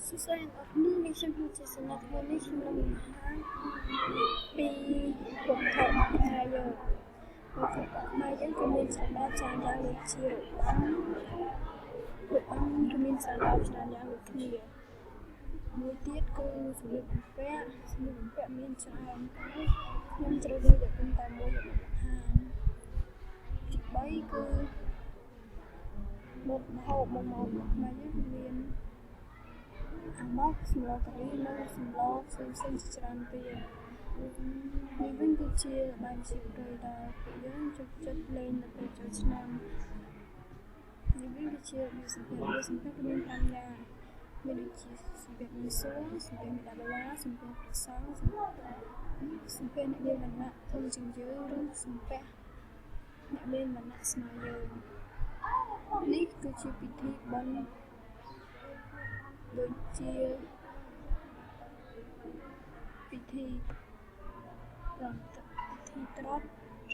សួស្តីអ្នកនរគ្នានេះខ្ញុំជាសំណាក់ថ្ងៃនេះខ្ញុំនឹងបង្ហាញពីវត្ថុខ្មែរយើងវត្ថុខ្មែរយើងគឺមានច្រើនយ៉ាងដូចជារបាំគឺមានច្រើនយ៉ាងដូចគ្នាមួយទៀតគឺសម្លៀកបំពាក់មានច្រើនខ្ញុំជ្រើសរើសយកតែមួយយកមកបង្ហាញទី3គឺមុខម្ហូបខ្មែរយើងគឺមានអាម៉ុកសម្លការីនិងសម្លផ្សេងជាច្រើនទៀតនេះវិញគឺជាបាយជីប្រៃដែលពួកយើងចូលចិត្តលេងនៅពេលចូលឆ្នាំនេះវិញគឺជាសម្ភារគឺមាន5យ៉ាងមានដូចជាសម្ភារមីសួរសម្ភារមីដាបាឡាសម្ភារប្រសង់សម្ភារអ្នកមានវណ្ណៈធំជាងយើងឬសម្ភារអ្នកមានវណ្ណៈស្មើយើងនេះគឺជាពិធីបុណ្យដូចជាពិធីត្រប់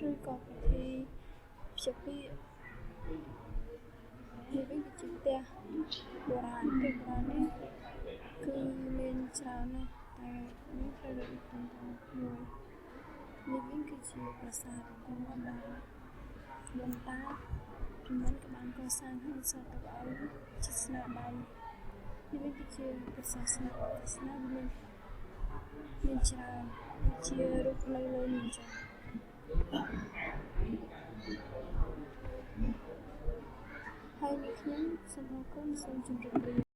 ឬក៏ពិធីព្យាពាក្យនេះវិញគឺជាផ្ទះបុរាណនេះគឺមានច្រើនណាស់តែនេះត្រូវលើកតាមមួយនេះវិញគឺជាប្រាសាទអង្គរដែលដូនតាជំនាន់ក៏បានកសាងហើយសតវត្សជាស្នាដៃនេះវិញគឺជាប្រសាសនាមានច្រើនជារូបនៅលើនេះចឹងហើយនេះខ្ញុំសូមអរគុណសូមជម្រាបលា